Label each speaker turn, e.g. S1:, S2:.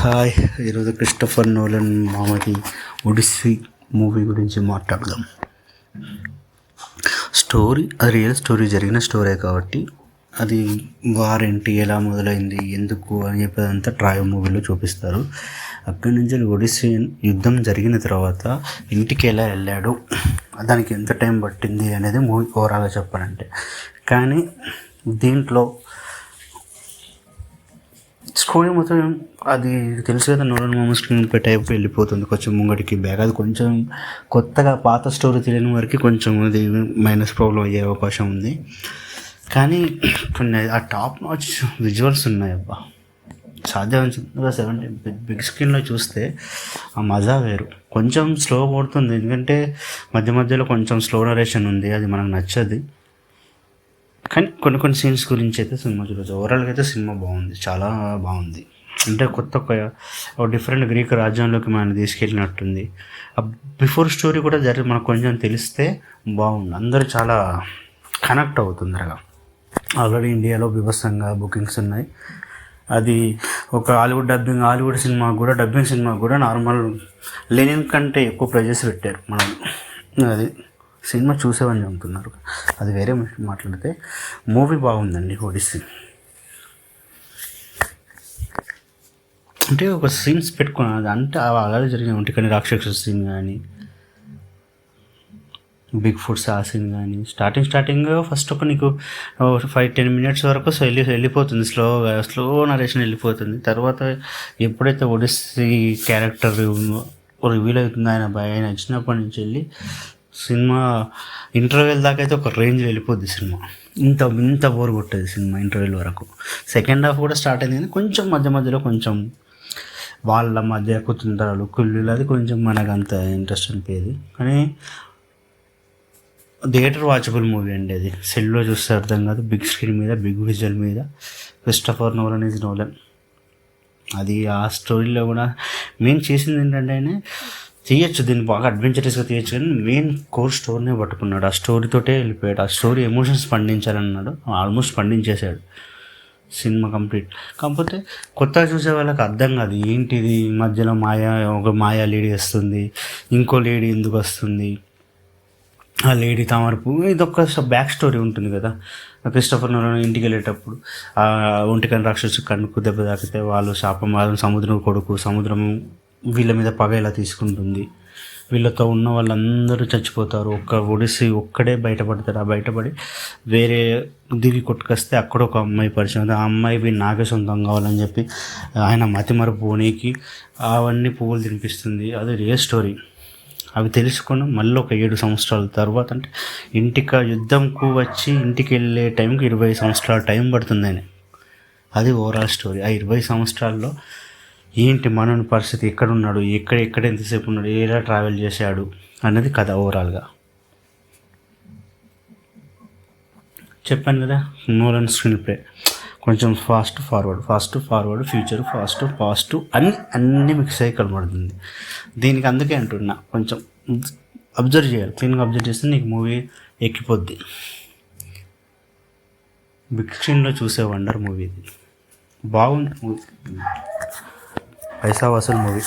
S1: Hi, ఈరోజు Christopher Nolan మామది Odissi movie గురించి మాట్లాడదాం. స్టోరీ అది రియల్ స్టోరీ, జరిగిన స్టోరీ కాబట్టి అది వారేంటి, ఎలా మొదలైంది, ఎందుకు అని చెప్పేదంతా ట్రాయల్ మూవీలో చూపిస్తారు. అక్కడి నుంచి ఒడిస్సియన్ యుద్ధం జరిగిన తర్వాత ఇంటికి ఎలా వెళ్ళాడు, దానికి ఎంత టైం పట్టింది అనేది మూవీ ఓవరాల్గా చెప్పాలంటే. కానీ దీంట్లో స్టోరీ మొత్తం అది తెలుసు కదా, నోలన్ మామ స్క్రీన్ పై టైప్ వెళ్ళిపోతుంది కొంచెం ముంగడికి బ్యాగ్. అది కొంచెం కొత్తగా పాత స్టోరీ తెలియని వారికి కొంచెం అది మైనస్ ప్రాబ్లం అయ్యే అవకాశం ఉంది. కానీ కొన్ని ఆ టాప్ నాచ్ విజువల్స్ ఉన్నాయి. అబ్బా, సాధ్యమైనంతగా 70 బిగ్ స్క్రీన్లో చూస్తే ఆ మజా వేరు. కొంచెం స్లో పడుతుంది, ఎందుకంటే మధ్య మధ్యలో కొంచెం స్లో నరేషన్ ఉంది, అది మనకు నచ్చదు. కానీ కొన్ని సీన్స్ గురించి అయితే సినిమా చూడవచ్చు. ఓవరాల్గా అయితే సినిమా బాగుంది, చాలా బాగుంది. అంటే ఒక డిఫరెంట్ గ్రీక్ రాజ్యంలోకి మనం తీసుకెళ్ళినట్టుంది. బిఫోర్ స్టోరీ కూడా మనకు కొంచెం తెలిస్తే బాగుంది. అందరూ చాలా కనెక్ట్ అవుతుందిగా. ఆల్రెడీ ఇండియాలో బీభత్సంగా బుకింగ్స్ ఉన్నాయి. అది ఒక హాలీవుడ్ సినిమా కూడా, డబ్బింగ్ సినిమా కూడా నార్మల్ లెనిన్ కంటే ఎక్కువ ప్రైజెస్ పెట్టారు. మనం అది సినిమా చూసేవని చెబుతున్నారు, అది వేరే మాట్లాడితే. మూవీ బాగుందండి ఒడిస్సీ. అంటే ఒక సీన్స్ పెట్టుకున్నది అంటే అలాగే జరిగిన ఉంటాయి. కానీ రాక్షస సీన్ కానీ, బిగ్ ఫుడ్స్ ఆ సీన్ కానీ, స్టార్టింగ్ ఫస్ట్ ఒక నీకు 5-10 మినిట్స్ వరకు వెళ్ళిపోతుంది, స్లో నరేషన్ వెళ్ళిపోతుంది. తర్వాత ఎప్పుడైతే ఒడిస్సీ క్యారెక్టర్ రివీల్ అవుతుందో, ఆయన వచ్చినప్పటి నుంచి వెళ్ళి సినిమా ఇంటర్వెల్ దాకా అయితే ఒక రేంజ్ వెళ్ళిపోద్ది సినిమా. ఇంత బోర్ కొట్టేది సినిమా ఇంటర్వెల్ వరకు. సెకండ్ హాఫ్ కూడా స్టార్ట్ అయింది, కానీ కొంచెం మధ్యలో కొంచెం వాళ్ళ మధ్య కుతుంటారు కుళ్ళు, అది కొంచెం మనకు అంత ఇంట్రెస్ట్ అనిపించేది. కానీ థియేటర్ వాచబుల్ మూవీ అండి. అది సెల్లో చూస్తే అర్థం కాదు, బిగ్ స్క్రీన్ మీద, బిగ్ విజువల్ మీద. Christopher Nolan is Nolan. అది ఆ స్టోరీలో కూడా మెయిన్ చేసింది ఏంటంటే, ఆయన తీయచ్చు, దీన్ని బాగా అడ్వెంచరస్గా తీయచ్చు, కానీ మెయిన్ కోర్ స్టోరీనే పట్టుకున్నాడు. ఆ స్టోరీతోటే వెళ్ళిపోయాడు. ఆ స్టోరీ ఎమోషన్స్ పండించాలన్నాడు, ఆల్మోస్ట్ పండించేశాడు సినిమా కంప్లీట్. కాకపోతే కొత్తగా చూసే వాళ్ళకి అర్థం కాదు, ఏంటిది మధ్యలో ఒక మాయా లేడీ వస్తుంది, ఇంకో లేడీ ఎందుకు వస్తుంది, ఆ లేడీ తామరపు, ఇదొక బ్యాక్ స్టోరీ ఉంటుంది కదా. క్రిస్టోఫర్ నోలన్ ఇంటికి వెళ్ళేటప్పుడు ఒంటికని రాక్షసు కన్నుకు దెబ్బ తాకితే వాళ్ళు సముద్రం కొడుకు, సముద్రం వీళ్ళ మీద పగ ఎలా తీసుకుంటుంది, వీళ్ళతో ఉన్న వాళ్ళందరూ చచ్చిపోతారు, ఒడిస్సీ ఒక్కడే బయటపడతాడు. ఆ బయటపడి వేరే దివి కొట్టుకొస్తే అక్కడ ఒక అమ్మాయి పరిచయం అవుతుంది. ఆ అమ్మాయి నాకే సొంతం కావాలని చెప్పి ఆయన మతిమరుపు పోనీకి అవన్నీ పువ్వులు తినిపిస్తుంది. అది రియల్ స్టోరీ. అవి తెలుసుకొని మళ్ళీ ఒక 7 సంవత్సరాల తర్వాత, అంటే యుద్ధంకు వచ్చి ఇంటికి వెళ్ళే టైంకి 20 సంవత్సరాల టైం పడుతుంది. అది ఓవరాల్ స్టోరీ. ఆ 20 సంవత్సరాల్లో ఏంటి మనోని పరిస్థితి, ఎక్కడున్నాడు, ఎక్కడ ఎంతసేపు ఉన్నాడు, ఎలా ట్రావెల్ చేశాడు అన్నది కథ ఓవరాల్గా. చెప్పాను కదా, నోలన్ స్క్రీన్ ప్లే కొంచెం ఫాస్ట్ ఫార్వర్డ్ ఫ్యూచర్, ఫాస్ట్ అన్నీ మిక్స్ అయ్యి కనబడుతుంది దీనికి. అందుకే అంటున్నా, కొంచెం అబ్జర్వ్ చేయాలి, క్లీన్గా అబ్జర్వ్ చేస్తే నీకు మూవీ ఎక్కిపోద్ది. బిగ్ స్క్రీన్లో చూసే వండర్ మూవీ ఇది. బాగుంది మూవీ, పైసా వసూలు మూవీ.